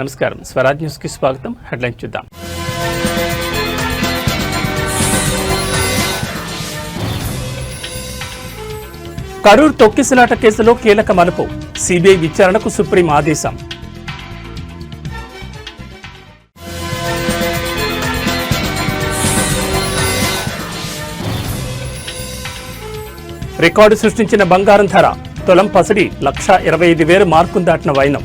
నమస్కారం, స్వరాజ్ న్యూస్ కి స్వాగతం. హెడ్లైన్స్ చూద్దాం. కరూర్ తొక్కిసలాట కేసులో కీలక మలుపు, సిబిఐ విచారణకు సుప్రీం ఆదేశం. రికార్డు సృష్టించిన బంగారం ధర, తులం పసిడి 1,25,000 మార్కును దాటిన వైనం.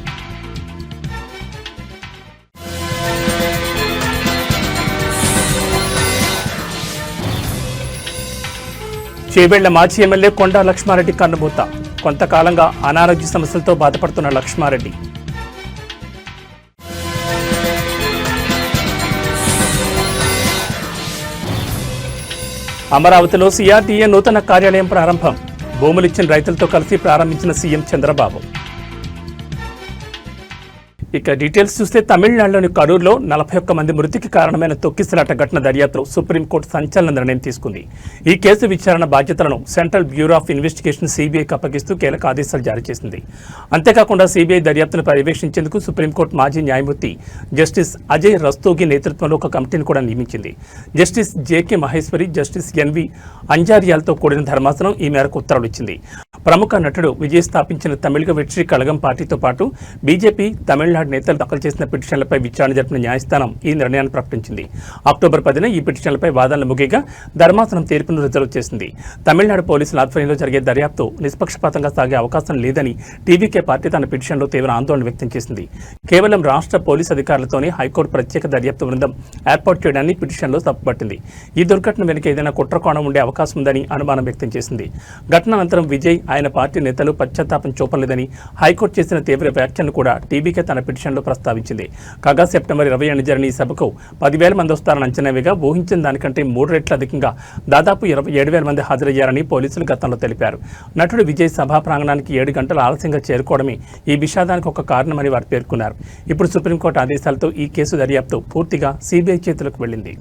చేవెళ్ల మాజీ ఎమ్మెల్యే కొండా లక్ష్మారెడ్డి కన్నుమూత, కొంతకాలంగా అనారోగ్య సమస్యలతో బాధపడుతున్న లక్ష్మారెడ్డి. అమరావతిలో సిఆర్డీఏ నూతన కార్యాలయం ప్రారంభం, భూములిచ్చిన రైతులతో కలిసి ప్రారంభించిన సీఎం చంద్రబాబు. ఇక డీటెయిల్స్ చూస్తే, తమిళనాడులోని కరూర్లో 41 మంది మృతికి కారణమైన తొక్కిసలాట ఘటన దర్యాప్తులో సుప్రీంకోర్టు సంచలన నిర్ణయం తీసుకుంది. ఈ కేసు విచారణ బాధ్యతలను సెంట్రల్ బ్యూరో ఆఫ్ ఇన్వెస్టిగేషన్ సిబిఐకి అప్పగిస్తూ కీలక ఆదేశాలు జారీ చేసింది. అంతేకాకుండా సిబిఐ దర్యాప్తును పర్యవేక్షించేందుకు సుప్రీంకోర్టు మాజీ న్యాయమూర్తి జస్టిస్ అజయ్ రస్తోగి నేతృత్వంలో ఒక కమిటీని కూడా నియమించింది. Justice J K Maheshwari, justice N V అంజారియాలతో కూడిన ధర్మాసనం ఈ మేరకు ఉత్తర్వులు ఇచ్చింది. ప్రముఖ నటుడు విజయ్ స్థాపించిన తమిళగ వెట్రి కళగం పార్టీతో పాటు బీజేపీ, తమిళనాడు నేతలు దాఖలు చేసిన పిటిషన్లపై విచారణ జరిపిన న్యాయస్థానం ఈ నిర్ణయాన్ని ప్రకటించింది. అక్టోబర్ 10న ఈ పిటిషన్లపై వాదనలు ముగియగా ధర్మాసనం తీర్పును రిజర్వ్ చేసింది. తమిళనాడు పోలీసుల ఆధ్వర్యంలో జరిగే దర్యాప్తు నిష్పక్షపాతంగా సాగే అవకాశం లేదని టీవీకే పార్టీ తన పిటిషన్లో తీవ్ర ఆందోళన వ్యక్తం చేసింది. కేవలం రాష్ట్ర పోలీసు అధికారులతోనే హైకోర్టు ప్రత్యేక దర్యాప్తు బృందం ఏర్పాటు చేయడాన్ని పిటిషన్లో తప్పుపట్టింది. ఈ దుర్ఘటన వెనుక ఏదైనా కుట్రకోణం ఉండే అవకాశం ఉందని అనుమానం వ్యక్తం చేసింది. ఘటన అనంతరం విజయ్, ఆయన పార్టీ నేతలు పశ్చాత్తాపం చూపలేదని హైకోర్టు చేసిన తీవ్ర వ్యాఖ్యలను కూడా టీవీకే తన పిటిషన్లో ప్రస్తావించింది. కాగా సెప్టెంబర్ 20 జరిగిన ఈ సభకు 10,000 మంది వస్తారని అంచనా వేగా ఊహించిన దానికంటే 3 రెట్లు అధికంగా దాదాపు 27,000 మంది హాజరయ్యారని పోలీసులు గతంలో తెలిపారు. నటుడు విజయ్ సభా ప్రాంగణానికి 7 గంటలు ఆలస్యంగా చేరుకోవడమే ఈ విషాదానికి ఒక కారణమని వారు పేర్కొన్నారు. ఇప్పుడు సుప్రీంకోర్టు ఆదేశాలతో ఈ కేసు దర్యాప్తు పూర్తిగా సిబిఐ చేతులకు వెళ్లింది.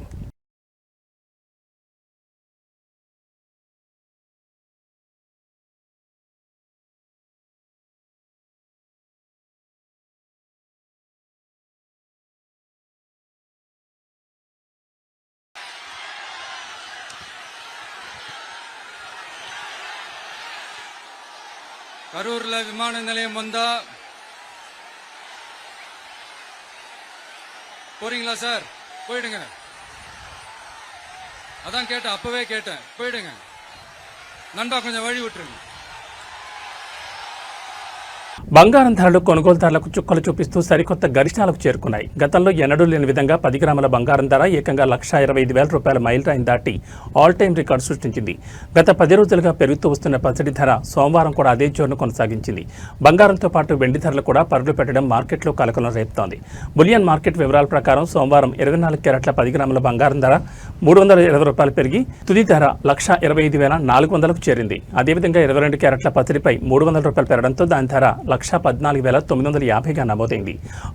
கரூர்ல விமான நிலையம் வந்தா போறீங்களா சார்? போயிடுங்க. அதான் கேட்டேன், அப்பவே கேட்டேன், போயிடுங்க நண்பா, கொஞ்சம் வழி விட்டுருங்க. బంగారం ధరలు కొనుగోలుదారులకు చుక్కలు చూపిస్తూ సరికొత్త గరిష్టాలకు చేరుకున్నాయి. గతంలో ఎన్నడూ లేని విధంగా 10 గ్రాముల బంగారం ధర ఏకంగా 1,25,000 రూపాయల మైలురాయిని దాటి ఆల్ టైమ్ రికార్డు సృష్టించింది. గత 10 రోజులుగా పెరుగుతూ వస్తున్న పసిడి ధర సోమవారం కూడా అదే జోరును కొనసాగించింది. బంగారంతో పాటు వెండి ధరలు కూడా పరుగులు పెట్టడం మార్కెట్లో కలకలం రేపుతోంది. బులియన్ మార్కెట్ వివరాల ప్రకారం సోమవారం 24 క్యారెట్ల 10 గ్రాముల బంగారం ధర 320 రూపాయలు పెరిగి తుది ధర 1,25,400కు చేరింది. అదేవిధంగా 22 క్యారెట్ల పసిడిపై 300 రూపాయలు పెరగడంతో దాని ధర 1,14,950గా నమోదైంది.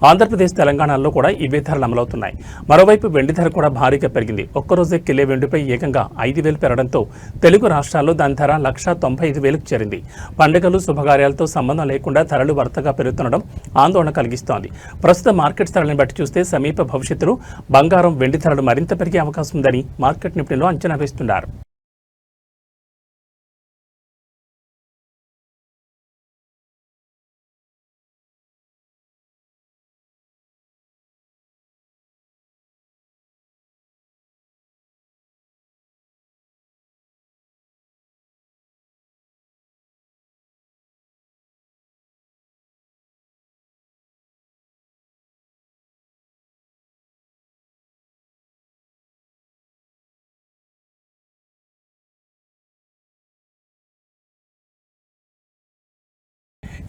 ఆంధ్రప్రదేశ్, తెలంగాణలో కూడా ఇవే ధరలు అమలవుతున్నాయి. మరోవైపు వెండి ధర కూడా భారీగా పెరిగింది. ఒక్కరోజే కిలో వెండిపై ఏకంగా 5,000 పెరగడంతో తెలుగు రాష్ట్రాల్లో దాని ధర 1,95,000కు చేరింది. పండుగలు, శుభకార్యాలతో సంబంధం లేకుండా ధరలు వరుసగా పెరుగుతుండడం ఆందోళన కలిగిస్తోంది. ప్రస్తుత మార్కెట్ ధరలను బట్టి చూస్తే సమీప భవిష్యత్తులో బంగారం, వెండి ధరలు మరింత పెరిగే అవకాశం ఉందని మార్కెట్ నిపుణులు అంచనా వేస్తున్నారు.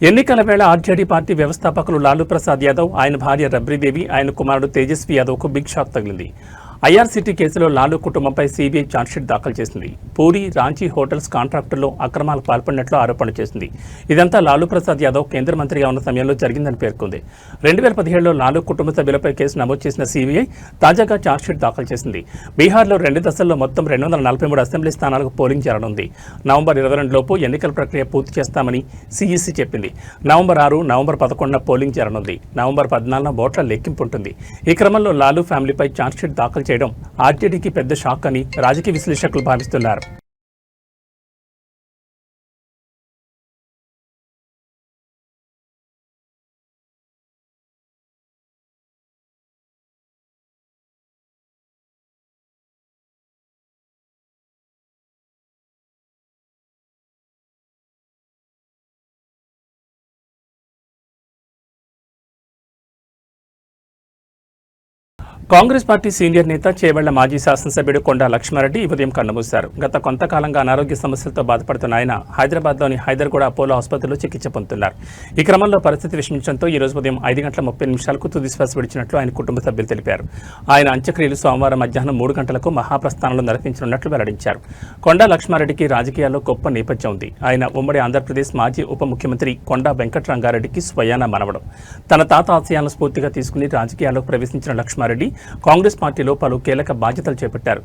ఎన్నికల వేళ ఆర్జేడీ పార్టీ వ్యవస్థాపకులు లాలూ ప్రసాద్ యాదవ్, ఆయన భార్య రబ్రీదేవి, ఆయన కుమారుడు తేజస్వి యాదవ్కు బిగ్ షాక్ తగిలింది. ఐఆర్సీటీ కేసులో లాలూ కుటుంబంపై సీబీఐ ఛార్జ్షీట్ దాఖలు చేసింది. పూరి, రాంచీ హోటల్స్ కాంట్రాక్టుల్లో అక్రమాలకు పాల్పడినట్లు ఆరోపణ చేసింది. ఇదంతా లాలూ ప్రసాద్ యాదవ్ కేంద్ర మంత్రిగా ఉన్న సమయంలో జరిగిందని పేర్కొంది. 2017లో లాలూ కుటుంబ సభ్యులపై కేసు నమోదు చేసిన సీబీఐ తాజాగా ఛార్జ్షీట్ దాఖలు చేసింది. బీహార్లో 2 దశల్లో మొత్తం 243 అసెంబ్లీ స్థానాలకు పోలింగ్ జరగనుంది. నవంబర్ 22 లోపు ఎన్నికల ప్రక్రియ పూర్తి చేస్తామని సీఈసీ చెప్పింది. నవంబర్ 6, నవంబర్ 11న పోలింగ్ జరగనుంది. నవంబర్ 14న ఓట్ల లెక్కింపు ఉంటుంది. ఈ క్రమంలో లాలూ ఫ్యామిలీపై ఛార్జ్షీట్ దాఖలు చేయడం ఆర్జేడీకి పెద్ద షాక్ అని రాజకీయ విశ్లేషకులు భావిస్తున్నారు. కాంగ్రెస్ పార్టీ సీనియర్ నేత చేవెళ్ల మాజీ శాసనసభ్యుడు కొండా లక్ష్మారెడ్డి ఈ ఉదయం కన్నుమూశారు. గత కొంతకాలంగా అనారోగ్య సమస్యలతో బాధపడుతున్న ఆయన హైదరాబాద్లోని హైదర్గూడ అపోలో ఆసుపత్రిలో చికిత్స పొందుతున్నారు. ఈ క్రమంలో పరిస్థితి విషమించడంతో ఈ రోజు ఉదయం 5:30 తుదిశ్వాస విడిచినట్లు ఆయన కుటుంబ సభ్యులు తెలిపారు. ఆయన అంత్యక్రియలు సోమవారం మధ్యాహ్నం 3 గంటలకు మహాప్రస్థానంలో నిర్వహించనున్నట్లు వెల్లడించారు. కొండా లక్ష్మారెడ్డికి రాజకీయాల్లో గొప్ప నేపథ్యం ఉంది. ఆయన ఉమ్మడి ఆంధ్రప్రదేశ్ మాజీ ఉప ముఖ్యమంత్రి కొండా వెంకట్రంగారెడ్డికి స్వయాన మనవడు. తన తాత ఆశయాలను స్ఫూర్తిగా తీసుకుని రాజకీయాల్లో ప్రవేశించిన లక్ష్మారెడ్డి కాంగ్రెస్ పార్టీలో పలు కీలక బాధ్యతలు చేపట్టారు.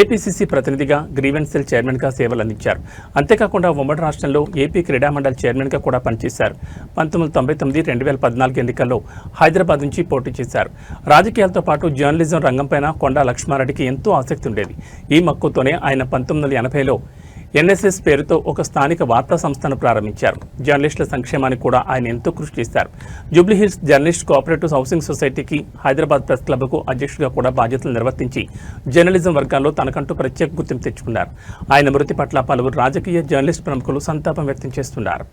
ఏపీసీసీ ప్రతినిధిగా, గ్రీవెన్స్ సెల్ చైర్మన్గా సేవలు అందించారు. అంతేకాకుండా ఉమ్మడి రాష్ట్రంలో ఏపీ క్రీడా మండలి చైర్మన్గా కూడా పనిచేశారు. 1999, 2014 ఎన్నికల్లో హైదరాబాద్ నుంచి పోటీ చేశారు. రాజకీయాలతో పాటు జర్నలిజం రంగంపైన కొండా లక్ష్మారెడ్డికి ఎంతో ఆసక్తి ఉండేది. ఈ మక్కువతోనే ఆయన 1980లో ఎన్ఎస్ఎస్ పేరుతో ఒక స్థానిక వార్తా సంస్థను ప్రారంభించారు. జర్నలిస్టుల సంక్షేమానికి కూడా ఆయన ఎంతో కృషి చేశారు. జూబ్లీహిల్స్ జర్నలిస్ట్ కోఆపరేటివ్ హౌసింగ్ సొసైటీకి, హైదరాబాద్ ప్రెస్ క్లబ్కు అధ్యక్షుడిగా కూడా బాధ్యతలు నిర్వర్తించి జర్నలిజం వర్గాల్లో తనకంటూ ప్రత్యేక గుర్తింపు తెచ్చుకున్నారు. ఆయన మృతి పట్ల పలువురు రాజకీయ, జర్నలిస్ట్ ప్రముఖులు సంతాపం వ్యక్తం చేస్తున్నారు.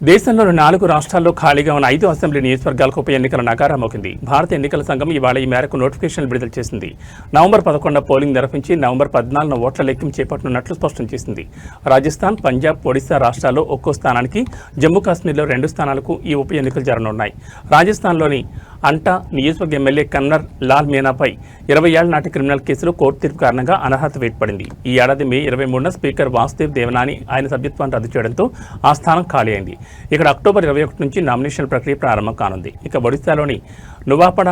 దేశంలోని 4 రాష్ట్రాల్లో ఖాళీగా ఉన్న 5 అసెంబ్లీ నియోజకవర్గాలకు ఉప ఎన్నికల నగారా మోగింది. భారత ఎన్నికల సంఘం ఇవాళ ఈ మేరకు నోటిఫికేషన్లు విడుదల చేసింది. నవంబర్ 11న పోలింగ్ నిర్వహించి నవంబర్ 14న ఓట్ల లెక్కింపు చేపట్టనున్నట్లు స్పష్టం చేసింది. రాజస్థాన్, పంజాబ్, ఒడిశా రాష్ట్రాల్లో ఒక్కో స్థానానికి, జమ్మూ కాశ్మీర్లో 2 స్థానాలకు ఈ ఉప ఎన్నికలు జరగనున్నాయి. రాజస్థాన్లోని అంటా నియోజకవర్గ ఎమ్మెల్యే కన్నర్ లాల్ మీనాపై 20 ఏళ్ల నాటి క్రిమినల్ కేసులో కోర్టు తీర్పు కారణంగా అనర్హత వేటుపడింది. ఈ ఏడాది మే 23న స్పీకర్ వాసుదేవ్ దేవనాని ఆయన సభ్యత్వాన్ని రద్దు చేయడంతో ఆ స్థానం ఖాళీ అయింది. ఇక్కడ అక్టోబర్ 21 నుంచి నామినేషన్ ప్రక్రియ ప్రారంభం కానుంది. ఇక ఒడిశాలోని నువాపడ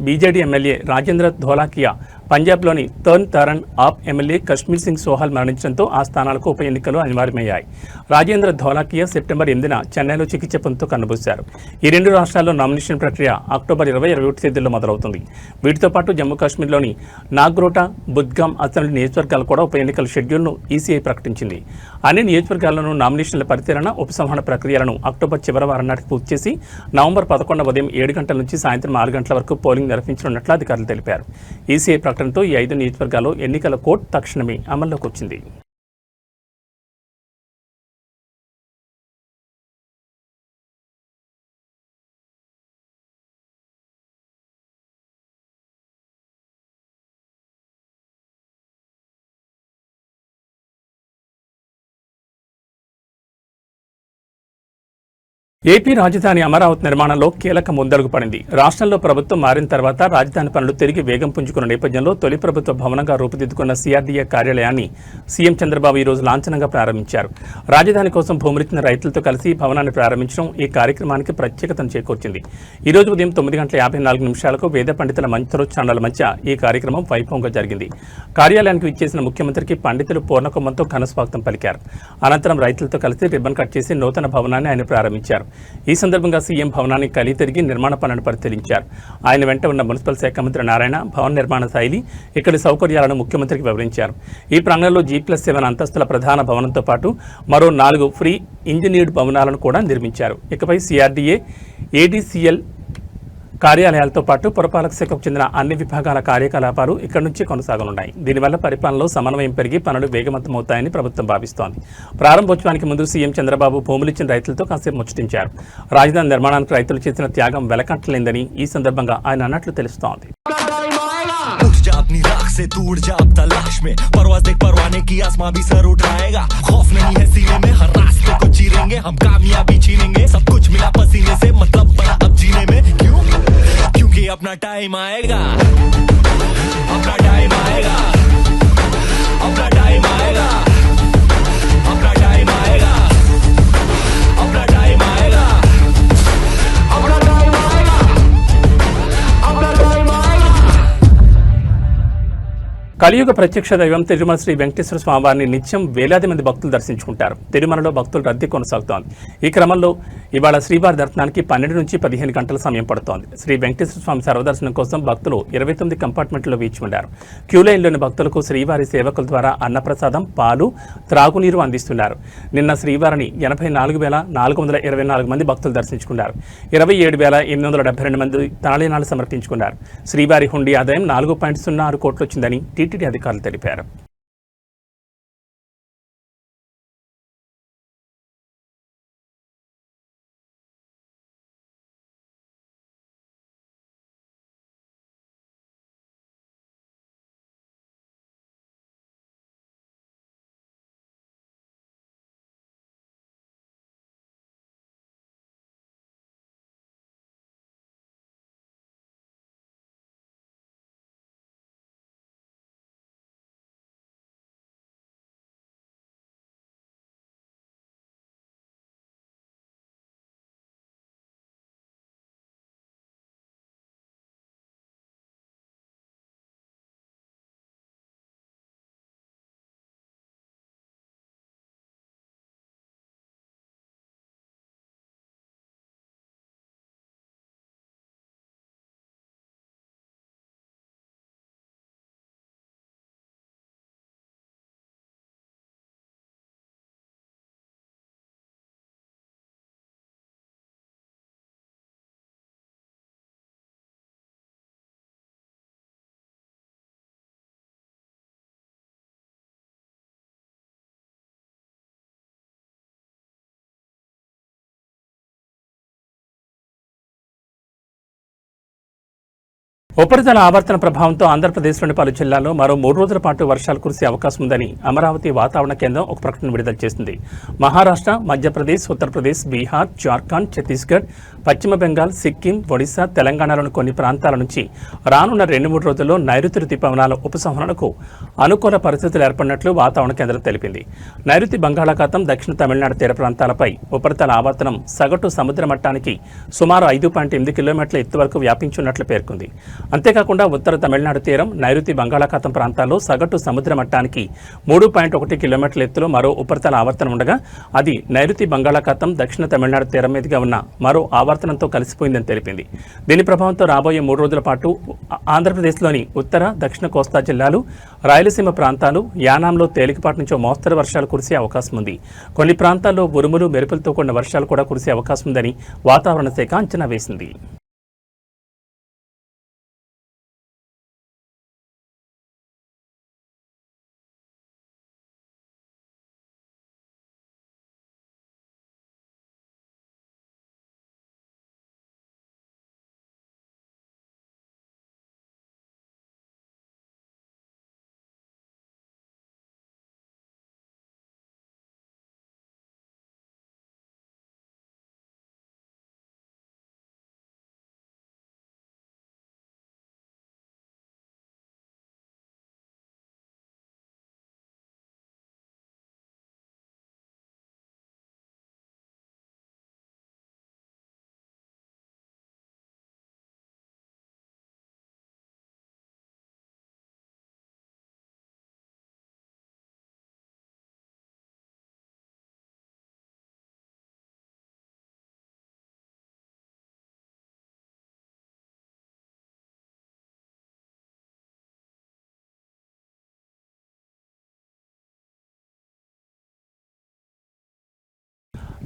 బీజేడీ ఎమ్మెల్యే రాజేంద్ర ధోలాకియా, పంజాబ్లోని తర్న్ తారన్ ఆప్ ఎమ్మెల్యే కశ్మీర్ సింగ్ సోహాల్ మరణించడంతో ఆ స్థానాలకు ఉప ఎన్నికలు అనివార్యమయ్యాయి. రాజేంద్ర ధోలాకియా సెప్టెంబర్ 8న చెన్నైలో చికిత్స పొందుతూ కన్నుమూశారు. ఈ 2 రాష్ట్రాల్లో నామినేషన్ ప్రక్రియ అక్టోబర్ 20-21 తేదీల్లో మొదలవుతుంది. వీటితో పాటు జమ్మూ కాశ్మీర్లోని నాగ్రోటా, బుద్గామ్ అసెంబ్లీ నియోజకవర్గాలు కూడా ఉప ఎన్నికల షెడ్యూల్ను ఈసీఐ ప్రకటించింది. అన్ని నియోజకవర్గాల్లోనూ నామినేషన్ల పరిశీలన, ఉపసంహరణ ప్రక్రియలను అక్టోబర్ చివరి వారం నాటికి పూర్తి చేసి నవంబర్ 11న ఉదయం 7 గంటల నుంచి సాయంత్రం 6 గంటల వరకు పోలింగ్ నిర్వహించనున్నట్లు అధికారులు తెలిపారు. ఈసీఐ ప్రకటనతో ఈ 5 నియోజకవర్గాల్లో ఎన్నికల కోడ్ తక్షణమే అమల్లోకి వచ్చింది. ఏపీ రాజధాని అమరావతి నిర్మాణంలో కీలక ముందడుగు పడింది. రాష్ట్రంలో ప్రభుత్వం మారిన తర్వాత రాజధాని పనులు తిరిగి వేగం పుంజుకున్న నేపథ్యంలో తొలి ప్రభుత్వ భవనంగా రూపుదిద్దుకున్న సిఆర్డీఏ కార్యాలయాన్ని సీఎం చంద్రబాబు ఈ రోజు లాంఛనంగా ప్రారంభించారు. రాజధాని కోసం భూములిచ్చిన రైతులతో కలిసి భవనాన్ని ప్రారంభించడం ఈ కార్యక్రమానికి ప్రత్యేకతను చేకూర్చింది. ఈ రోజు ఉదయం 9:54 వేద పండితుల మంత్రోచ్చారణల మధ్య ఈ కార్యక్రమం వైభవంగా జరిగింది. కార్యాలయానికి విచ్చేసిన ముఖ్యమంత్రికి పండితులు పూర్ణకుంభంతో ఘనస్వాగతం పలికారు. అనంతరం రైతులతో కలిసి రిబ్బన్ కట్ చేసి నూతన భవనాన్ని ఆయన ప్రారంభించారు. ఈ సందర్భంగా సీఎం భవనాన్ని కలిగి తిరిగి నిర్మాణ పనులను పరిశీలించారు. ఆయన వెంట ఉన్న మున్సిపల్ శాఖ మంత్రి నారాయణ భవన నిర్మాణ శైలి, ఇక్కడి సౌకర్యాలను ముఖ్యమంత్రికి వివరించారు. ఈ ప్రాంగణంలో G+7 అంతస్తుల ప్రధాన భవనంతో పాటు మరో 4 ఫ్రీ ఇంజనీర్డ్ భవనాలను కూడా నిర్మించారు. ఇకపై సిఆర్డీఏ, ఏడీసీఎల్ కార్యాలయాలతో పాటు పురపాలక శాఖకు చెందిన అన్ని విభాగాల కార్యకలాపాలు ఇక్కడి నుంచి కొనసాగనున్నాయి. దీనివల్ల పరిపాలనలో సమన్వయం పెరిగి పనులు వేగవంతమవుతాయని ప్రభుత్వం భావిస్తోంది. ప్రారంభోత్సవానికి ముందు సీఎం చంద్రబాబు భూములిచ్చిన రైతులతో కాసేపు ముచ్చటించారు. రాజధాని నిర్మాణానికి రైతులు చేసిన త్యాగం వెలకట్టలేందని ఈ సందర్భంగా ఆయన అన్నట్లు తెలుస్తోంది. से तू उड़ जा अब तलाश में परवाज देख परवाने की आसमां भी सर उठाएगा खौफ नहीं है सीने में हर रास्ते को चीरेंगे हम कामयाबी छीनेंगे सब कुछ मिला पसीने से मतलब बड़ा अब जीने में क्यों क्योंकि अपना टाइम आएगा अपना टाइम आएगा अपना टाइम आएगा अपना टाइम आएगा अपना टाइम आएगा अपना टाइम आएगा अपना टाइम आएगा కలియుగ ప్రత్యక్ష దైవం తిరుమల శ్రీ వెంకటేశ్వర స్వామివారిని నిత్యం వేలాది మంది భక్తులు దర్శించుకుంటారు. తిరుమలలో భక్తుల రద్దీ కొనసాగుతోంది. ఈ క్రమంలో ఇవాళ శ్రీవారి దర్శనానికి 12 నుంచి 15 గంటల సమయం పడుతోంది. శ్రీ వెంకటేశ్వర స్వామి సర్వదర్శనం కోసం భక్తులు 29 కంపార్ట్మెంట్లో వేచి ఉన్నారు. క్యూలైన్లోని భక్తులకు శ్రీవారి సేవకుల ద్వారా అన్నప్రసాదం, పాలు, త్రాగునీరు అందిస్తున్నారు. నిన్న శ్రీవారిని 84,424 మంది భక్తులు దర్శించుకున్నారు. 27,872 మంది తలనీలాలు సమర్పించుకున్నారు. శ్రీవారి హుండీ ఆదాయం 4.06 కోట్లు వచ్చిందని టీటీడీ అధికారులు తెలిపారు. ఉపరితల ఆవర్తన ప్రభావంతో ఆంధ్రప్రదేశ్లోని పలు జిల్లాల్లో మరో 3 రోజుల పాటు వర్షాలు కురిసే అవకాశం ఉందని అమరావతి వాతావరణ కేంద్రం ఒక ప్రకటన విడుదల చేసింది. మహారాష్ట్ర, మధ్యప్రదేశ్, ఉత్తరప్రదేశ్, బీహార్, జార్ఖండ్, ఛత్తీస్గఢ్, పశ్చిమ బెంగాల్, సిక్కిం, ఒడిశా, తెలంగాణలోని కొన్ని ప్రాంతాల నుంచి రానున్న 2-3 రోజుల్లో నైరుతి రుతుపవనాల ఉపసంహరణకు అనుకూల పరిస్థితులు ఏర్పడినట్లు వాతావరణ కేంద్రం తెలిపింది. నైరుతి బంగాళాఖాతం దక్షిణ తమిళనాడు తీర ప్రాంతాలపై ఉపరితల ఆవర్తనం సగటు సముద్ర మట్టానికి సుమారు 5.8 కిలోమీటర్ల ఎత్తు వరకు వ్యాపించున్నట్లు పేర్కొంది. అంతేకాకుండా ఉత్తర తమిళనాడు తీరం, నైరుతి బంగాళాఖాతం ప్రాంతాల్లో సగటు సముద్ర మట్టానికి 3.1 కిలోమీటర్ల ఎత్తులో మరో ఉపరితల ఆవర్తనం ఉండగా అది నైరుతి బంగాళాఖాతం దక్షిణ తమిళనాడు తీరం మీదుగా ఉన్న మరో ఆవర్తనంతో కలిసిపోయిందని తెలిపింది. దీని ప్రభావంతో రాబోయే 3 రోజుల పాటు ఆంధ్రప్రదేశ్లోని ఉత్తర, దక్షిణ కోస్తా జిల్లాలు, రాయలసీమ ప్రాంతాలు, యానాంలో తేలికపాటి నుంచి మోస్తరు వర్షాలు కురిసే అవకాశం ఉంది. కొన్ని ప్రాంతాల్లో ఉరుములు, మెరుపులతో కూడిన వర్షాలు కూడా కురిసే అవకాశం ఉందని వాతావరణ శాఖ అంచనా వేసింది.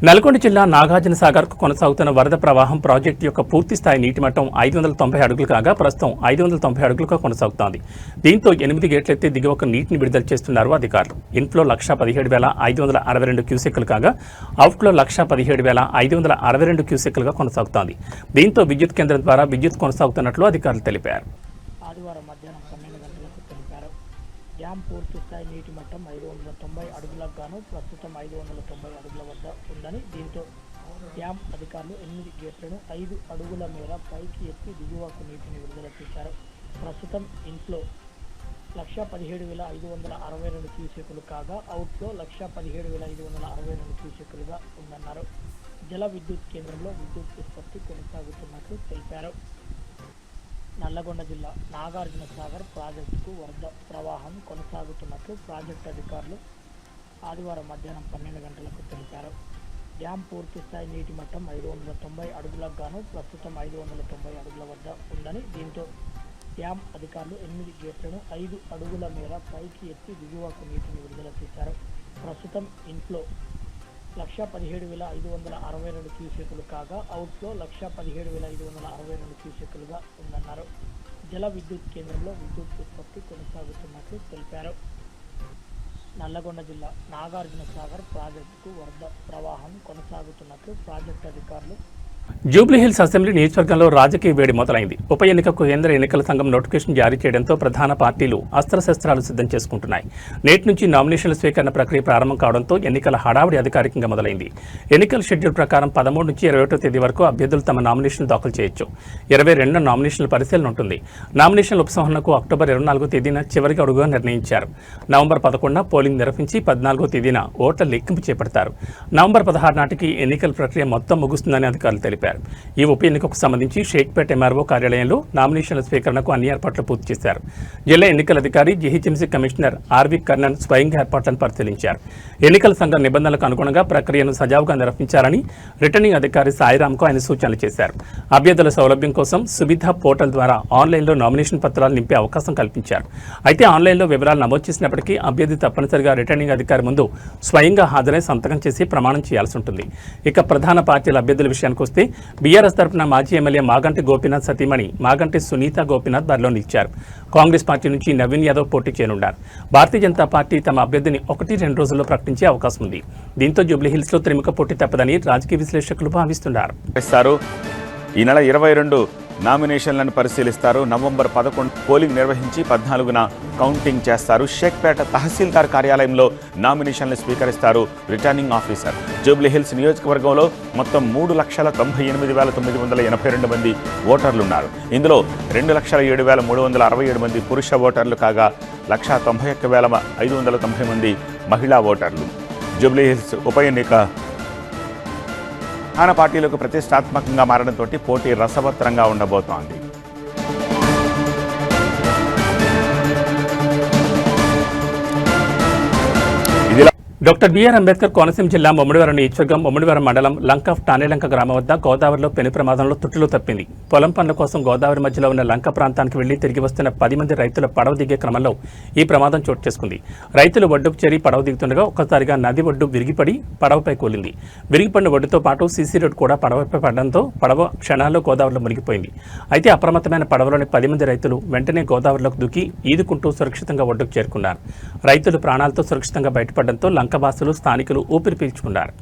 నల్గొండ జిల్లా నాగార్జునసాగర్కు కొనసాగుతున్న వరద ప్రవాహం ప్రాజెక్టు యొక్క పూర్తి స్థాయి నీటి మట్టం 590 అడుగులు కాగా ప్రస్తుతం 590 అడుగులుగా కొనసాగుతోంది. దీంతో 8 గేట్లెత్తి దిగువకు నీటిని విడుదల చేస్తున్నారు అధికారులు. ఇన్ఫ్లో 1,17,562 క్యూసెక్కులు కాగా అవుట్ఫ్లో 1,17,562 క్యూసెక్కులుగా కొనసాగుతోంది. దీంతో విద్యుత్ కేంద్రం ద్వారా విద్యుత్ కొనసాగుతున్నట్లు అధికారులు తెలిపారు. ఆదివారం మధ్యాహ్నం 12 గంటలకు తెలిపారు. డ్యాం పూర్తి స్థాయి నీటి మట్టం 590 అడుగులకు గాను ప్రస్తుతం 590 అడుగుల వద్ద ఉందని, దీంతో డ్యాం అధికారులు 8 గేట్లను 5 అడుగుల మేర పైకి ఎత్తి దిగువకు నీటిని విడుదల చేశారు. ప్రస్తుతం ఇన్ఫ్లో 1,17,562 క్యూసెక్కులు కాగా అవుట్ఫ్లో 1,17,562 క్యూసెక్కులుగా ఉందన్నారు. జల విద్యుత్ కేంద్రంలో విద్యుత్ ఉత్పత్తి కొనసాగుతున్నట్లు తెలిపారు. నల్లగొండ జిల్లా నాగార్జున సాగర్ ప్రాజెక్టుకు వరద ప్రవాహం కొనసాగుతున్నట్లు ప్రాజెక్టు అధికారులు ఆదివారం మధ్యాహ్నం 12 గంటలకు తెలిపారు. డ్యాం పూర్తి స్థాయి నీటి మట్టం 590 అడుగులకు గాను ప్రస్తుతం 590 అడుగుల వద్ద ఉందని, దీంతో డ్యాం అధికారులు 8 గేట్లను 5 అడుగుల మేర పైకి ఎత్తి దిగువకు నీటిని విడుదల చేశారు. ప్రస్తుతం ఇన్ఫ్లో 1,17,562 క్యూసెక్కులు కాగా అవుట్ఫ్లో 1,17,562 క్యూసెక్కులుగా ఉందన్నారు. జల విద్యుత్ కేంద్రంలో విద్యుత్ ఉత్పత్తి కొనసాగుతున్నట్లు తెలిపారు. నల్లగొండ జిల్లా నాగార్జున సాగర్ ప్రాజెక్టుకు వరద ప్రవాహం కొనసాగుతున్నట్లు ప్రాజెక్టు అధికారులు జూబ్లీహిల్స్ అసెంబ్లీ నియోజకవర్గంలో రాజకీయ వేడి మొదలైంది. ఉప ఎన్నికకు కేంద్ర ఎన్నికల సంఘం నోటిఫికేషన్ జారీ చేయడంతో ప్రధాన పార్టీలు అస్త్రశస్త్రాలు సిద్ధం చేసుకుంటున్నాయి. నేటి నుంచి నామినేషన్ల స్వీకరణ ప్రక్రియ ప్రారంభం కావడంతో ఎన్నికల హడావుడి అధికారికంగా మొదలైంది. ఎన్నికల షెడ్యూల్ ప్రకారం 13 నుంచి 21 తేదీ వరకు అభ్యర్థులు తమ నామినేషన్లు దాఖలు చేయొచ్చు. 22న నామినేషన్ల పరిశీలన ఉంటుంది. నామినేషన్ల ఉపసంహరణకు అక్టోబర్ 24 తేదీన చివరి అడుగుగా నిర్ణయించారు. నవంబర్ 11న పోలింగ్ నిర్వహించి 14వ తేదీన ఓట్ల లెక్కింపు చేపడతారు. నవంబర్ 16 నాటికి ఎన్నికల ప్రక్రియ మొత్తం ముగుస్తుందని అధికారులు తెలిపారు. ఈ ఉప ఎన్నికకు సంబంధించి షేక్పేట ఎంఆర్ఓ కార్యాలయంలో నామినేషన్ల స్వీకరణకు అన్ని ఏర్పాట్లు పూర్తి చేశారు. జిల్లా ఎన్నికల అధికారి జీహెచ్ఎంసీ కమిషనర్ ఆర్వి కర్ణన్ స్వయంగా ఏర్పాట్లను పరిశీలించారు. ఎన్నికల సంఘం నిబంధనలకు అనుగుణంగా ప్రక్రియను సజావుగా నిర్వహించాలని రిటర్నింగ్ అధికారి సాయిరాంకు ఆయన సూచనలు చేశారు. అభ్యర్థుల సౌలభ్యం కోసం సువిధ పోర్టల్ ద్వారా ఆన్లైన్లో నామినేషన్ పత్రాలు నింపే అవకాశం కల్పించారు. అయితే ఆన్లైన్లో వివరాలు నమోదు చేసినప్పటికీ అభ్యర్థి తప్పనిసరిగా రిటర్నింగ్ అధికారి ముందు స్వయంగా హాజరై సంతకం చేసి ప్రమాణం చేయాల్సి ఉంటుంది. ఇక ప్రధాన పార్టీల అభ్యర్థుల విషయానికి వస్తే బీఆర్ఎస్ తరఫున మాజీ ఎమ్మెల్యే మాగంటి గోపీనాథ్ సతీమణి మాగంటి సునీత గోపీనాథ్ బరిలో నిలిచారు. కాంగ్రెస్ పార్టీ నుంచి నవీన్ యాదవ్ పోటీ చేయనున్నారు. భారతీయ జనతా పార్టీ తమ అభ్యర్థిని 1-2 రోజుల్లో ప్రకటించే అవకాశం ఉంది. దీంతో జూబ్లీహిల్స్లో త్రిముఖ పోటీ తప్పదని రాజకీయ విశ్లేషకులు భావిస్తున్నారు. ఈ నెల 22 నామినేషన్లను పరిశీలిస్తారు. నవంబర్ 11 పోలింగ్ నిర్వహించి 14న కౌంటింగ్ చేస్తారు. షేక్పేట తహసీల్దార్ కార్యాలయంలో నామినేషన్లు స్వీకరిస్తారు రిటర్నింగ్ ఆఫీసర్. జూబ్లీహిల్స్ నియోజకవర్గంలో మొత్తం 3,98,982 మంది ఓటర్లున్నారు. ఇందులో 2,07,367 మంది పురుష ఓటర్లు కాగా 191,590 మంది మహిళా ఓటర్లు. జూబ్లీహిల్స్ ఉప ఎన్నిక ప్రధాన పార్టీలకు ప్రతిష్టాత్మకంగా మారడంతో పోటీ రసవత్తరంగా ఉండబోతోంది. డాక్టర్ బిఆర్ అంబేద్కర్ కోనసీమ జిల్లా ముమ్మడివరం నియోజకవర్గం ముమ్మడివరం మండలం లంక టానేలంక గ్రామం వద్ద గోదావరిలో పెను ప్రమాదంలో తుట్టులు తప్పింది. పొలం పనుల కోసం గోదావరి మధ్యలో ఉన్న లంక ప్రాంతానికి వెళ్లి తిరిగి వస్తున్న 10 మంది రైతుల పడవ దిగే క్రమంలో ఈ ప్రమాదం చోటు చేసుకుంది. రైతులు ఒడ్డుకు చేరి పడవ దిగుతుండగా ఒక్కసారిగా నది ఒడ్డు విరిగిపడి పడవపై కూలింది. విరిగిపడిన ఒడ్డుతో పాటు సీసీ రోడ్డు కూడా పడవపై పడడంతో పడవ క్షణాల్లో గోదావరిలో మునిగిపోయింది. అయితే అప్రమత్తమైన పడవలోని 10 మంది రైతులు వెంటనే గోదావరిలోకి దూకి ఈదుకుంటూ సురక్షితంగా ఒడ్డుకు చేరుకున్నారు. రైతులు ప్రాణాలతో సురక్షితంగా బయటపడడంతో లంక వాసులు స్థానికులు ఊపిరి పీల్చుకున్నారు.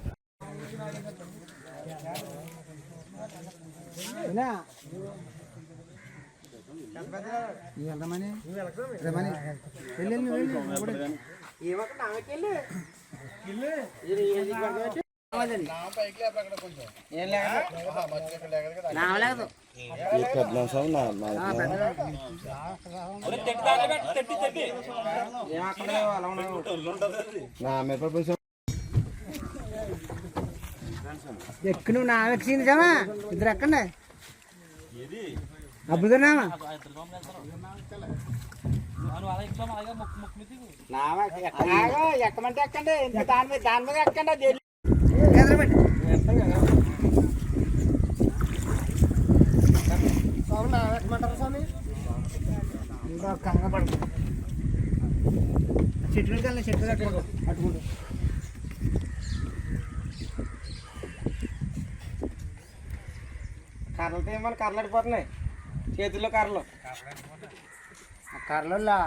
ఎక్కడ నావెక్కించామా ఇద్దరు ఎక్కండి అబ్బుతున్నామా ఎక్కమంటే ఎక్కండి దాని మీద ఎక్కండి చెట్లు చెట్లు అట్టుకుంటు కర్రలతో ఏమన్నా కర్రలు అడిపోతున్నాయి చేతుల్లో కర్రలు కర్రలు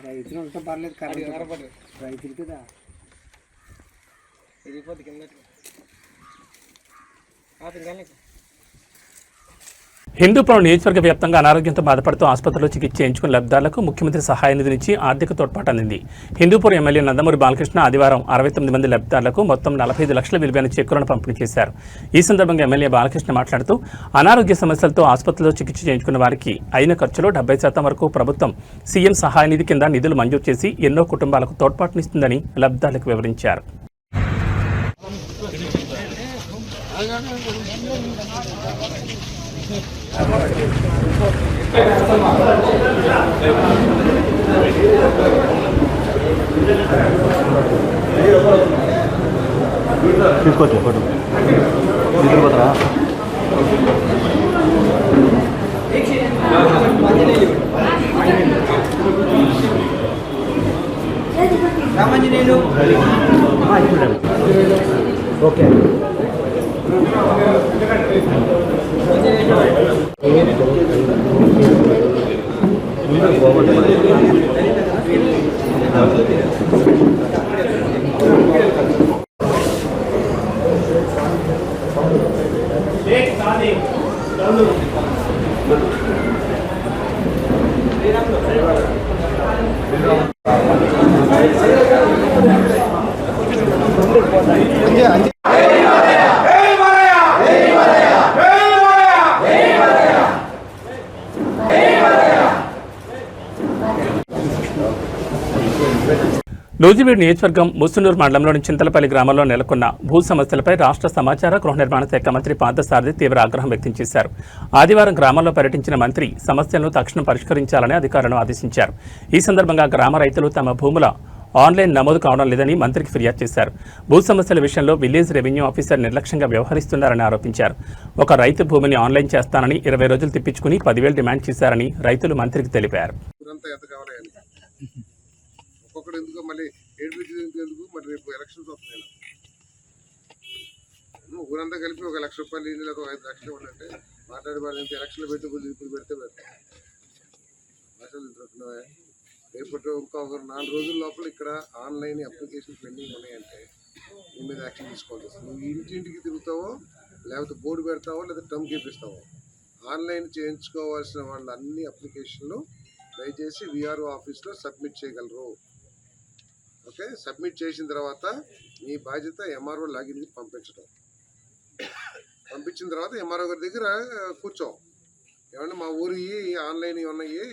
రైతులు ఉంటాం పర్లేదు కర్ర రైతులు కదా ఇదిపోద్ది కింద హిందూపురం నియోజకవర్గ వ్యాప్తంగా అనారోగ్యంతో బాధపడుతూ ఆసుపత్రిలో చికిత్స చేయించుకున్న లబ్ధారులకు ముఖ్యమంత్రి సహాయ నిధి నుంచి ఆర్థిక తోడ్పాటు అందింది. హిందూపురం ఎమ్మెల్యే నందమూరి బాలకృష్ణ ఆదివారం 69 మంది లబ్ధారులకు మొత్తం 45 లక్షల విలువైన చెక్కులను పంపిణీ చేశారు. ఈ సందర్భంగా ఎమ్మెల్యే బాలకృష్ణ మాట్లాడుతూ అనారోగ్య సమస్యలతో ఆసుపత్రిలో చికిత్స చేయించుకున్న వారికి అయిన ఖర్చులో 70% వరకు ప్రభుత్వం సీఎం సహాయ నిధి కింద నిధులు మంజూరు చేసి ఎన్నో కుటుంబాలకు తోడ్పాటునిస్తుందని లబ్ధారులకు వివరించారు. తీసుకోవచ్చు ఫోటో నిద్రపోతారా రామంజనేయులు ఓకే నూజివీడు నియోజకవర్గం ముసునూరు మండలంలోని చింతలపల్లి గ్రామంలో నెలకొన్న భూ సమస్యలపై రాష్ట్ర సమాచార గృహ నిర్మాణ శాఖ మంత్రి పార్థసారథి తీవ్ర ఆగ్రహం వ్యక్తం చేశారు. ఆదివారం గ్రామంలో పర్యటించిన మంత్రి సమస్యలను తక్షణం పరిష్కరించాలని అధికారులను ఆదేశించారు. ఈ సందర్భంగా గ్రామ రైతులు తమ భూముల ఆన్లైన్ నమోదు కావడం లేదని మంత్రికి ఫిర్యాదు చేశారు. భూ సమస్యల విషయంలో విలేజ్ రెవెన్యూ ఆఫీసర్ నిర్లక్ష్యంగా వ్యవహరిస్తున్నారని ఆరోపించారు. ఒక రైతు భూమిని ఆన్లైన్ చేస్తానని 20 రోజులు తిప్పించుకుని 10,000 డిమాండ్ చేశారని రైతులు మంత్రికి తెలిపారు. ఒక్కొక్కడు ఎందుకు మళ్ళీ ఎందుకు మరి రేపు ఎలక్షన్స్ వస్తున్నాయి. ఊరంతా కలిపి 1 లక్ష రూపాయలు లేదా 5 లక్షలు ఇవ్వాలంటే మాట్లాడి వాళ్ళు ఎలక్షన్లు పెట్టి ఇప్పుడు పెడితే పెడతాం. రేపటి ఇంకా ఒక 4 రోజుల లోపల ఇక్కడ ఆన్లైన్ అప్లికేషన్ పెండింగ్ ఉన్నాయంటే నీ మీద యాక్షన్ తీసుకోవాలి. నువ్వు ఇంటింటికి తిరుగుతావో లేకపోతే బోర్డు పెడతావో లేదా టర్మ్ కేపిస్తావో ఆన్లైన్ చేయించుకోవాల్సిన వాళ్ళ అన్ని అప్లికేషన్లు దయచేసి విఆర్ఓ ఆఫీస్లో సబ్మిట్ చేయగలరు. ఓకే, సబ్మిట్ చేసిన తర్వాత నీ బాధ్యత ఎంఆర్ఓ లాగిన్కి పంపించడం. పంపించిన తర్వాత ఎంఆర్ఓ గారి దగ్గర కూర్చోం. ఏమన్నా మా ఊరి ఆన్లైన్ ఉన్నాయి,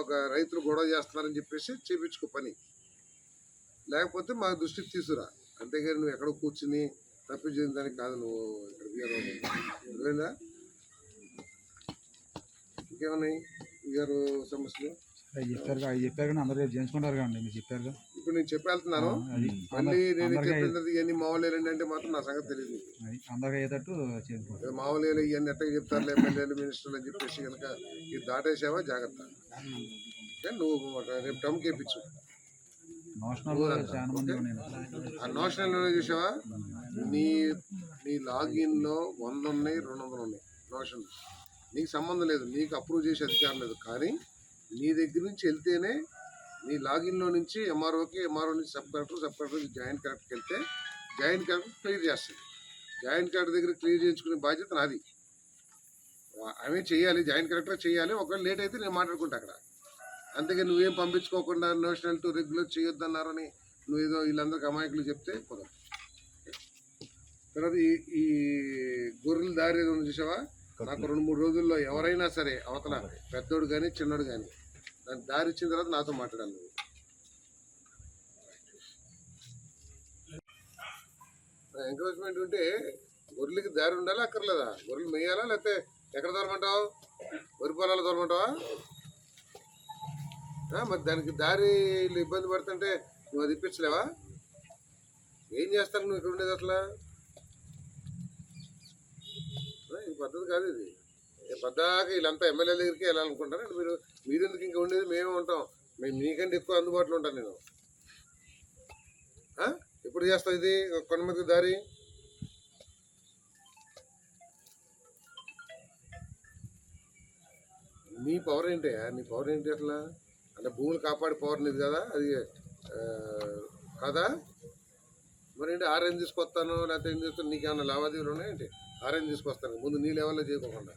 ఒక రైతులు గొడవ చేస్తున్నారని చెప్పేసి చేయించుకో పని. లేకపోతే మా దృష్టికి తీసుకురా. అంతేగాని నువ్వు ఎక్కడో కూర్చుని తప్పించిన దానికి కాదు. నువ్వు ఇక్కడ విఆర్ఓ అర్థమైందా? ఇంకేమన్నాయి విఆర్ఓ సమస్యలు? చెప్పారు కానీ అందరూ చేయించుకుంటారు కానీ మీరు చెప్పారు. ఇప్పుడు నేను చెప్పి వెళ్తున్నాను. మళ్ళీ నేను చెప్పినది ఇవన్నీ మామూలు అంటే మాత్రం నా సంగతి తెలియదు. అందరికీ అయ్యేటట్టు చేసుకోవాలి. మామూలు ఇవన్నీ ఎట్టగా చెప్తారులే ఎమ్మెల్యేలు మినిస్టర్లు అని చెప్పేసి కనుక ఇది దాటేసావా జాగ్రత్త. నువ్వు రేపు టర్మ్ కేపించు. ఆ నోషనల్ చూసావా? నీ లాగిన్లో 100 ఉన్నాయి, 200 ఉన్నాయి నోషన్. నీకు సంబంధం లేదు, నీకు అప్రూవ్ చేసే అధికారం లేదు. కానీ నీ దగ్గర నుంచి వెళ్తేనే నీ లాగిన్లో నుంచి ఎంఆర్ఓకి, ఎంఆర్ఓ నుంచి సబ్ కలెక్టర్ జాయింట్ కలెక్టర్కి వెళ్తే జాయింట్ కలెక్టర్ క్లియర్ చేస్తుంది. జాయింట్ కలెక్టర్ దగ్గర క్లియర్ చేయించుకునే బాధ్యత నాది. అవే చేయాలి, జాయింట్ కలెక్టర్ చేయాలి. ఒకవేళ లేట్ అయితే నేను మాట్లాడుకుంటా అక్కడ. అంతేగా నువ్వేం పంపించుకోకుండా నేషనల్ టు రెగ్యులర్ చేయొద్దన్నారని నువ్వేదో వీళ్ళందరికీ అమాయకులు చెప్తే కుదరదు. తర్వాత ఈ గొర్రెల దారి ఏదో చూసావా? నాకు 2-3 రోజుల్లో ఎవరైనా సరే అవతల పెద్దోడు కానీ చిన్నోడు కానీ దాన్ని దారి ఇచ్చిన తర్వాత నాతో మాట్లాడాలి. నువ్వు ఎంకరేజ్మెంట్ ఉంటే గొర్రెలకి దారి ఉండాలా అక్కర్లేదా? గొర్రెలు మేయాలా లేకపోతే ఎక్కడ దొరమంటావు? వరి పొలాలు దొరమంటావా? మరి దానికి దారి ఇబ్బంది పడుతుంటే నువ్వు అది ఇప్పించలేవా? ఏం చేస్తాను నువ్వు ఇక్కడ ఉండేది? అట్లా ఇది పద్ధతి కాదు. ఇది పద్దాక వీళ్ళంతా ఎమ్మెల్యే దగ్గరికి వెళ్ళాలనుకుంటారు. మీరు ఎందుకు ఇంకా ఉండేది? మేమే ఉంటాం. మేము మీకంటే ఎక్కువ అందుబాటులో ఉంటాను నేను. ఎప్పుడు చేస్తావు ఇది కొంతమందికి దారి? నీ పవర్ ఏంటయ్యా? నీ పవర్ ఏంటి అట్లా? అంటే భూములు కాపాడే పవర్ నీది కదా, అది కాదా? మరి ఏంటి ఆర్ఎన్ తీసుకొస్తాను లేకపోతే ఏం చేస్తాను? నీకేమన్నా లావాదేవీలు ఉన్నాయేంటి? ఆర్ఎన్ తీసుకొస్తాను ముందు నీ లెవెల్లో చేయకోకుండా.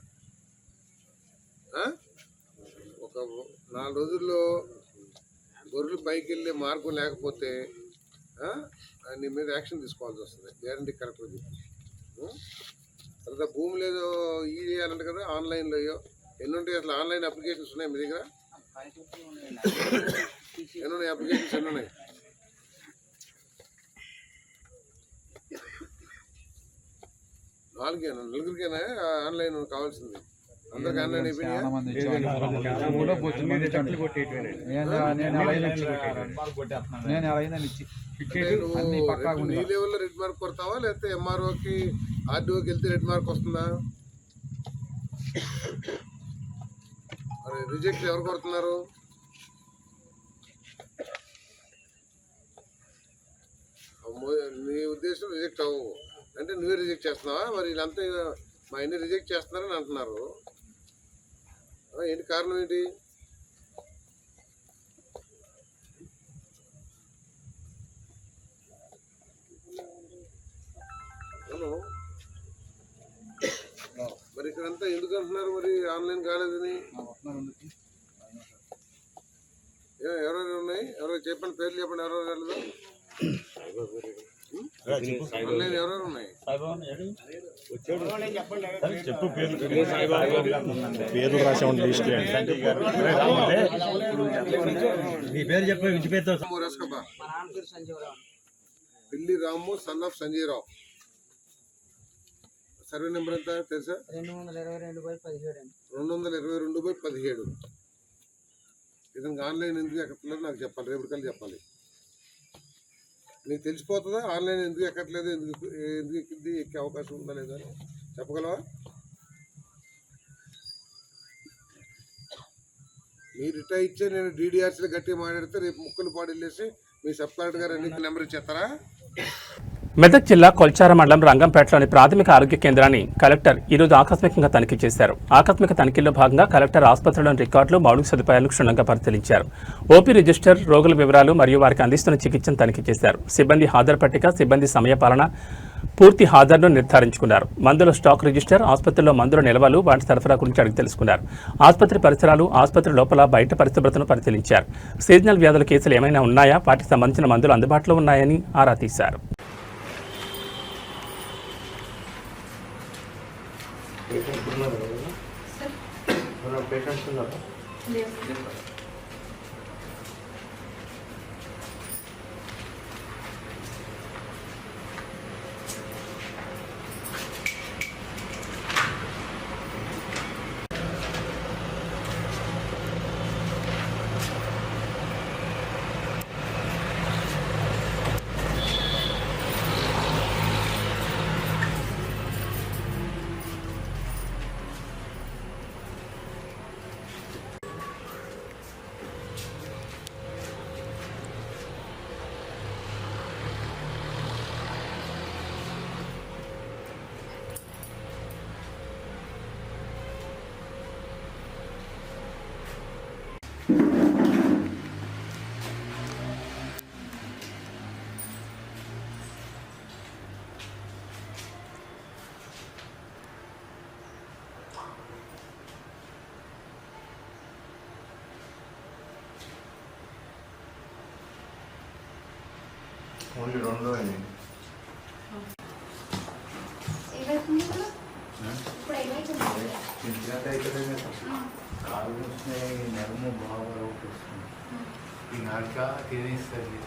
ఒక 4 రోజుల్లో గొర్రెలు పైకి వెళ్ళే మార్గం లేకపోతే నీ మీద యాక్షన్ తీసుకోవాల్సి వస్తుంది. గ్యారంటీ కరెక్ట్గా చెప్పి. తర్వాత భూమి లేదో ఈ చేయాలంట కదా, ఆన్లైన్లో ఎన్ని ఉంటాయి అసలు? ఆన్లైన్ అప్లికేషన్స్ ఉన్నాయి మీ దగ్గర? ఎన్ని ఉన్నాయి అప్లికేషన్స్? ఎన్ని ఉన్నాయి? నలుగురికైనా ఆన్లైన్ కావాల్సింది? అందరికి ఆన్లైన్ అయిపోయినాయా? నీ లెవెల్లో రెడ్ మార్క్ కొడతావా, లేకపోతే ఎంఆర్ఓకి ఆర్డీఓకి వెళ్తే రెడ్ మార్క్ వస్తుందా? మరి రిజెక్ట్ ఎవరు కొడుతున్నారు? నీ ఉద్దేశం రిజెక్ట్ అవ్వవు అంటే నువ్వే రిజెక్ట్ చేస్తున్నావా? మరి వీళ్ళంతా మా ఇంటి రిజెక్ట్ చేస్తున్నారని అంటున్నారు. ఏంటి కారణం ఏంటి? హలో, మరి ఇక్కడంతా ఎందుకు అంటున్నారు మరి ఆన్లైన్ కాలేదని? ఎవరెవరు ఉన్నాయి? ఎవరో చెప్పండి, పేర్లు చెప్పండి. ఎవరెవరు వెళ్ళదు? ఆన్లైన్ ఎవరెవరు ఉన్నాయి? పేర్లు రాసే Pilli Ramu son of Sanjayarao. Survey number ఎంత తెలుసా? 222/17. ఇతనికి ఆన్లైన్ ఎందుకు ఎక్కట్లేదు నాకు చెప్పాలి, రేపు కల్లా చెప్పాలి. నీకు తెలిసిపోతుందా ఆన్లైన్ ఎందుకు ఎక్కట్లేదు, ఎందుకు ఎక్కింది, ఎక్కే అవకాశం ఉందా లేదా చెప్పగలవా? మీరు రిటైర్ ఇచ్చే నేను డీడీఆర్సీలో గట్టిగా మాట్లాడితే రేపు ముక్కలు పాడు వెళ్ళేసి మీ సబ్ కలెక్టర్ గారు ఎన్నికల నెంబర్ ఇచ్చేస్తారా? మెదక్ జిల్లా కొల్చార మండలం రంగంపేటలోని ప్రాథమిక ఆరోగ్య కేంద్రాన్ని కలెక్టర్ ఈరోజు ఆకస్మికంగా తనిఖీ చేశారు. ఆకస్మిక తనిఖీల్లో భాగంగా కలెక్టర్ ఆసుపత్రిలోని రికార్డులు, మౌలిక సదుపాయాలు క్షుణ్ణంగా పరిశీలించారు. ఓపీ రిజిస్టర్, రోగుల వివరాలు మరియు వారికి అందిస్తున్న చికిత్సను తనిఖీ చేశారు. సిబ్బంది హాజరు పట్టిక, సిబ్బంది సమయపాలన, పూర్తి హాజరును నిర్ధారించుకున్నారు. మందుల స్టాక్ రిజిస్టర్, ఆసుపత్రిలో మందుల నిల్వలు, వాటి సరఫరా గురించి అడిగి తెలుసుకున్నారు. ఆసుపత్రి పరిసరాలు, ఆసుపత్రి లోపల బయట పరిశుభ్రతను పరిశీలించారు. సీజనల్ వ్యాధుల కేసులు ఏమైనా ఉన్నాయా, వాటికి సంబంధించిన మందులు అందుబాటులో ఉన్నాయని ఆరా తీశారు. ఓన్లీ 2 అయింది. కాళ్ళు నడుము బాగా వస్తుంది. ఈ నాలుక తినేస్తుంది.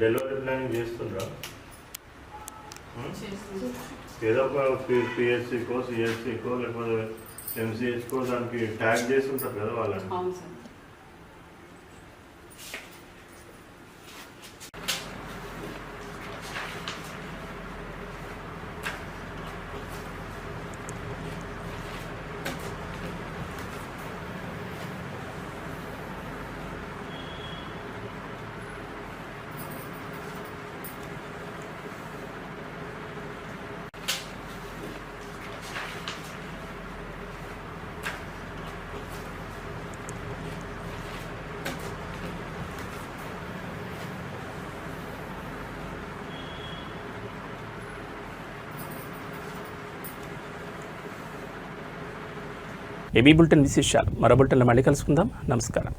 డెలివరీ ప్లానింగ్ చేస్తుండ్రా? ఏదో ఒక పిహెచ్సికో, సిహెచ్సికో, లేకపోతే ఎంసీహెచ్కో దానికి ట్యాగ్ చేసి ఉంటారు కదా వాళ్ళని. ఏబీ బులెటిన్ విశేషాలు మరో బులెటిన్లో మళ్ళీ కలుసుకుందాం. నమస్కారం.